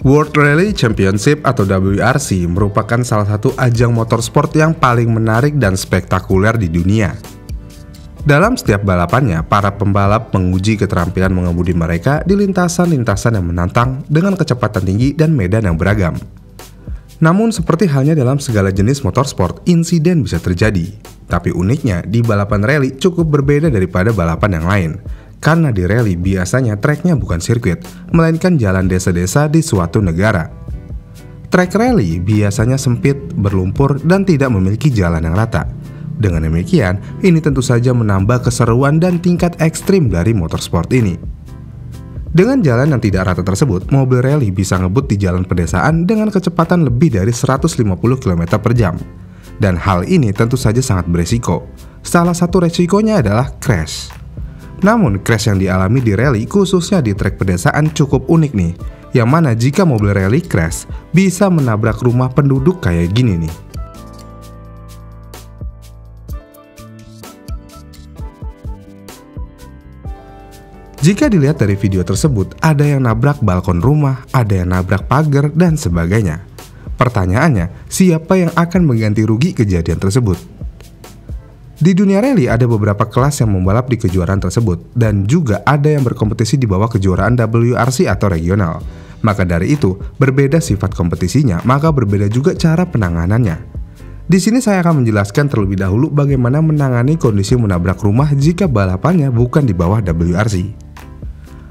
World Rally Championship atau WRC merupakan salah satu ajang motorsport yang paling menarik dan spektakuler di dunia. Dalam setiap balapannya, para pembalap menguji keterampilan mengemudi mereka di lintasan-lintasan yang menantang dengan kecepatan tinggi dan medan yang beragam. Namun seperti halnya dalam segala jenis motorsport, insiden bisa terjadi. Tapi uniknya, di balapan rally cukup berbeda daripada balapan yang lain. Karena di rally biasanya treknya bukan sirkuit, melainkan jalan desa-desa di suatu negara. Trek rally biasanya sempit, berlumpur, dan tidak memiliki jalan yang rata. Dengan demikian, ini tentu saja menambah keseruan dan tingkat ekstrim dari motorsport ini. Dengan jalan yang tidak rata tersebut, mobil rally bisa ngebut di jalan pedesaan dengan kecepatan lebih dari 150 km per jam. Dan hal ini tentu saja sangat beresiko. Salah satu resikonya adalah crash. Namun, crash yang dialami di rally khususnya di trek pedesaan cukup unik nih, yang mana jika mobil rally crash, bisa menabrak rumah penduduk kayak gini nih. Jika dilihat dari video tersebut, ada yang nabrak balkon rumah, ada yang nabrak pagar, dan sebagainya. Pertanyaannya, siapa yang akan mengganti rugi kejadian tersebut? Di dunia rally ada beberapa kelas yang membalap di kejuaraan tersebut, dan juga ada yang berkompetisi di bawah kejuaraan WRC atau regional. Maka dari itu, berbeda sifat kompetisinya, maka berbeda juga cara penanganannya. Di sini saya akan menjelaskan terlebih dahulu bagaimana menangani kondisi menabrak rumah jika balapannya bukan di bawah WRC.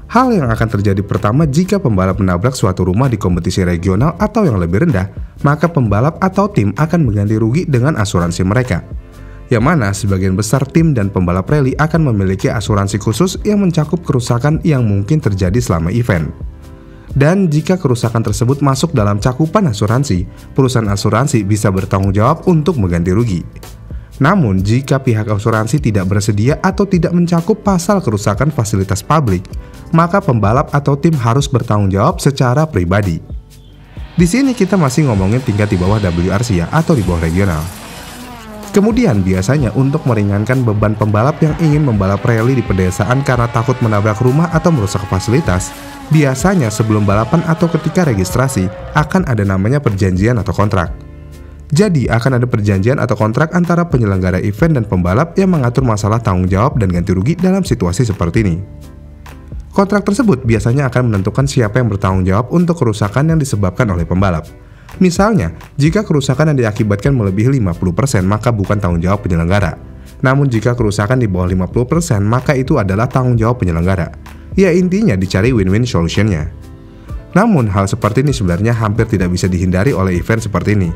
Hal yang akan terjadi pertama jika pembalap menabrak suatu rumah di kompetisi regional atau yang lebih rendah, maka pembalap atau tim akan mengganti rugi dengan asuransi mereka. Yang mana sebagian besar tim dan pembalap rally akan memiliki asuransi khusus yang mencakup kerusakan yang mungkin terjadi selama event. Dan jika kerusakan tersebut masuk dalam cakupan asuransi, perusahaan asuransi bisa bertanggung jawab untuk mengganti rugi. Namun, jika pihak asuransi tidak bersedia atau tidak mencakup pasal kerusakan fasilitas publik, maka pembalap atau tim harus bertanggung jawab secara pribadi. Di sini kita masih ngomongin tingkat di bawah WRC ya, atau di bawah regional. Kemudian biasanya untuk meringankan beban pembalap yang ingin membalap rally di pedesaan karena takut menabrak rumah atau merusak fasilitas, biasanya sebelum balapan atau ketika registrasi akan ada namanya perjanjian atau kontrak. Jadi akan ada perjanjian atau kontrak antara penyelenggara event dan pembalap yang mengatur masalah tanggung jawab dan ganti rugi dalam situasi seperti ini. Kontrak tersebut biasanya akan menentukan siapa yang bertanggung jawab untuk kerusakan yang disebabkan oleh pembalap. Misalnya, jika kerusakan yang diakibatkan melebihi 50%, maka bukan tanggung jawab penyelenggara. Namun jika kerusakan di bawah 50%, maka itu adalah tanggung jawab penyelenggara. Ya intinya dicari win-win solutionnya. Namun hal seperti ini sebenarnya hampir tidak bisa dihindari oleh event seperti ini.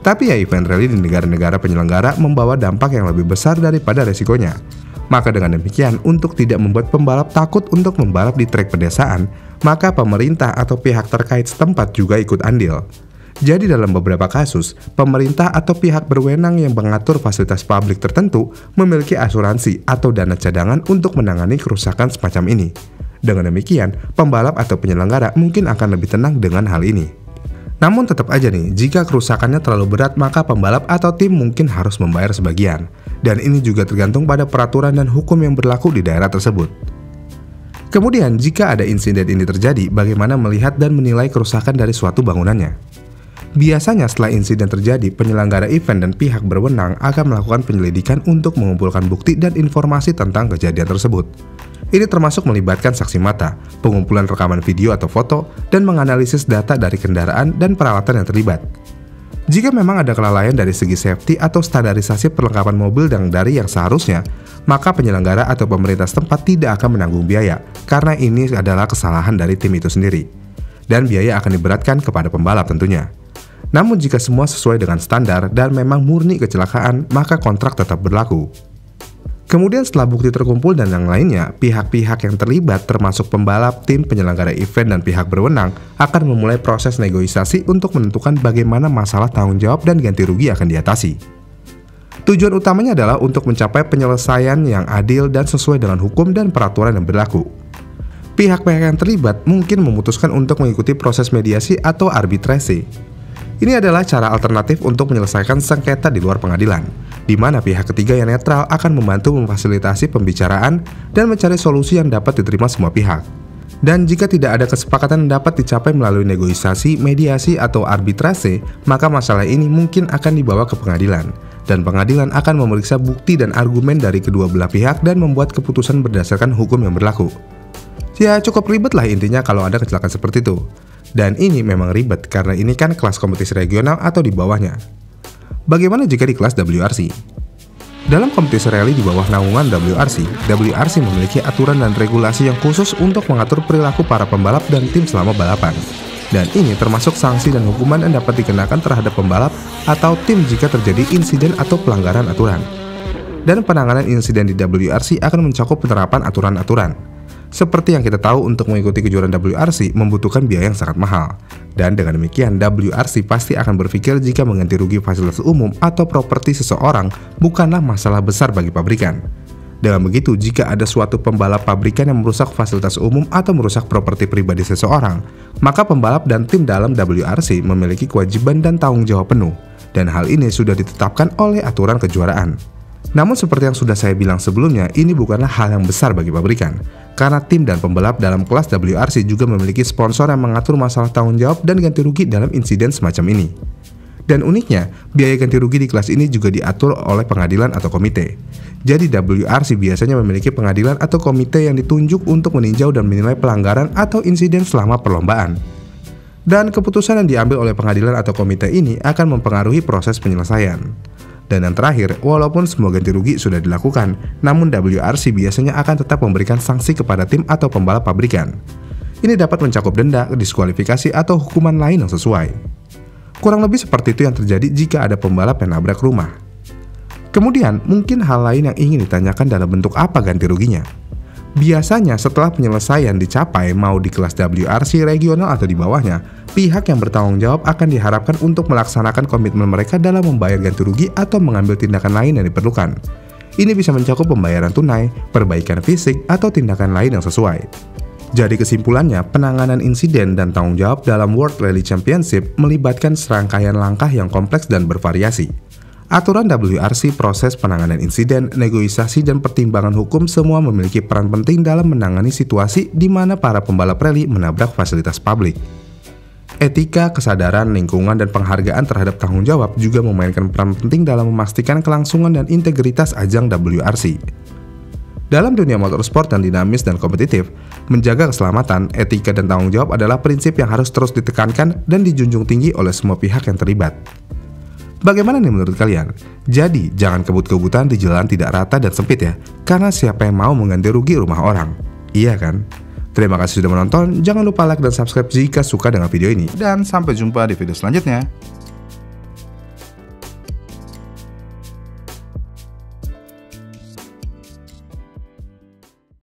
Tapi ya event rally di negara-negara penyelenggara membawa dampak yang lebih besar daripada resikonya. Maka dengan demikian, untuk tidak membuat pembalap takut untuk membalap di trek pedesaan, maka pemerintah atau pihak terkait setempat juga ikut andil. Jadi dalam beberapa kasus, pemerintah atau pihak berwenang yang mengatur fasilitas publik tertentu memiliki asuransi atau dana cadangan untuk menangani kerusakan semacam ini. Dengan demikian, pembalap atau penyelenggara mungkin akan lebih tenang dengan hal ini. Namun tetap aja nih, jika kerusakannya terlalu berat maka pembalap atau tim mungkin harus membayar sebagian. Dan ini juga tergantung pada peraturan dan hukum yang berlaku di daerah tersebut. Kemudian, jika ada insiden ini terjadi, bagaimana melihat dan menilai kerusakan dari suatu bangunannya? Biasanya setelah insiden terjadi, penyelenggara event dan pihak berwenang akan melakukan penyelidikan untuk mengumpulkan bukti dan informasi tentang kejadian tersebut. Ini termasuk melibatkan saksi mata, pengumpulan rekaman video atau foto, dan menganalisis data dari kendaraan dan peralatan yang terlibat. Jika memang ada kelalaian dari segi safety atau standarisasi perlengkapan mobil yang dari yang seharusnya, maka penyelenggara atau pemerintah setempat tidak akan menanggung biaya, karena ini adalah kesalahan dari tim itu sendiri. Dan biaya akan diberatkan kepada pembalap tentunya. Namun jika semua sesuai dengan standar dan memang murni kecelakaan, maka kontrak tetap berlaku. Kemudian setelah bukti terkumpul dan yang lainnya, pihak-pihak yang terlibat termasuk pembalap, tim penyelenggara event dan pihak berwenang akan memulai proses negosiasi untuk menentukan bagaimana masalah tanggung jawab dan ganti rugi akan diatasi. Tujuan utamanya adalah untuk mencapai penyelesaian yang adil dan sesuai dengan hukum dan peraturan yang berlaku. Pihak-pihak yang terlibat mungkin memutuskan untuk mengikuti proses mediasi atau arbitrasi. Ini adalah cara alternatif untuk menyelesaikan sengketa di luar pengadilan, di mana pihak ketiga yang netral akan membantu memfasilitasi pembicaraan dan mencari solusi yang dapat diterima semua pihak. Dan jika tidak ada kesepakatan yang dapat dicapai melalui negosiasi, mediasi, atau arbitrase, maka masalah ini mungkin akan dibawa ke pengadilan. Dan pengadilan akan memeriksa bukti dan argumen dari kedua belah pihak dan membuat keputusan berdasarkan hukum yang berlaku. Ya cukup ribet lah intinya kalau ada kecelakaan seperti itu. Dan ini memang ribet karena ini kan kelas kompetisi regional atau di bawahnya. Bagaimana jika di kelas WRC? Dalam kompetisi rally di bawah naungan WRC memiliki aturan dan regulasi yang khusus untuk mengatur perilaku para pembalap dan tim selama balapan. Dan ini termasuk sanksi dan hukuman yang dapat dikenakan terhadap pembalap atau tim jika terjadi insiden atau pelanggaran aturan. Dan penanganan insiden di WRC akan mencakup penerapan aturan-aturan. Seperti yang kita tahu, untuk mengikuti kejuaraan WRC membutuhkan biaya yang sangat mahal. Dan dengan demikian, WRC pasti akan berpikir jika mengganti rugi fasilitas umum atau properti seseorang bukanlah masalah besar bagi pabrikan. Dengan begitu, jika ada suatu pembalap pabrikan yang merusak fasilitas umum atau merusak properti pribadi seseorang, maka pembalap dan tim dalam WRC memiliki kewajiban dan tanggung jawab penuh. Dan hal ini sudah ditetapkan oleh aturan kejuaraan. Namun seperti yang sudah saya bilang sebelumnya, ini bukanlah hal yang besar bagi pabrikan. Karena tim dan pembalap dalam kelas WRC juga memiliki sponsor yang mengatur masalah tanggung jawab dan ganti rugi dalam insiden semacam ini. Dan uniknya, biaya ganti rugi di kelas ini juga diatur oleh pengadilan atau komite. Jadi WRC biasanya memiliki pengadilan atau komite yang ditunjuk untuk meninjau dan menilai pelanggaran atau insiden selama perlombaan. Dan keputusan yang diambil oleh pengadilan atau komite ini akan mempengaruhi proses penyelesaian. Dan yang terakhir, walaupun semua ganti rugi sudah dilakukan, namun WRC biasanya akan tetap memberikan sanksi kepada tim atau pembalap pabrikan. Ini dapat mencakup denda, diskualifikasi, atau hukuman lain yang sesuai. Kurang lebih seperti itu yang terjadi jika ada pembalap yang nabrak rumah. Kemudian, mungkin hal lain yang ingin ditanyakan dalam bentuk apa ganti ruginya. Biasanya setelah penyelesaian dicapai mau di kelas WRC regional atau di bawahnya, pihak yang bertanggung jawab akan diharapkan untuk melaksanakan komitmen mereka dalam membayar ganti rugi atau mengambil tindakan lain yang diperlukan. Ini bisa mencakup pembayaran tunai, perbaikan fisik, atau tindakan lain yang sesuai. Jadi kesimpulannya, penanganan insiden dan tanggung jawab dalam World Rally Championship melibatkan serangkaian langkah yang kompleks dan bervariasi. Aturan WRC, proses penanganan insiden, negosiasi, dan pertimbangan hukum semua memiliki peran penting dalam menangani situasi di mana para pembalap rally menabrak fasilitas publik. Etika, kesadaran, lingkungan, dan penghargaan terhadap tanggung jawab juga memainkan peran penting dalam memastikan kelangsungan dan integritas ajang WRC. Dalam dunia motorsport yang dinamis dan kompetitif, menjaga keselamatan, etika, dan tanggung jawab adalah prinsip yang harus terus ditekankan dan dijunjung tinggi oleh semua pihak yang terlibat. Bagaimana nih menurut kalian? Jadi, jangan kebut-kebutan di jalan tidak rata dan sempit ya, karena siapa yang mau mengganti rugi rumah orang? Iya kan? Terima kasih sudah menonton, jangan lupa like dan subscribe jika suka dengan video ini. Dan sampai jumpa di video selanjutnya.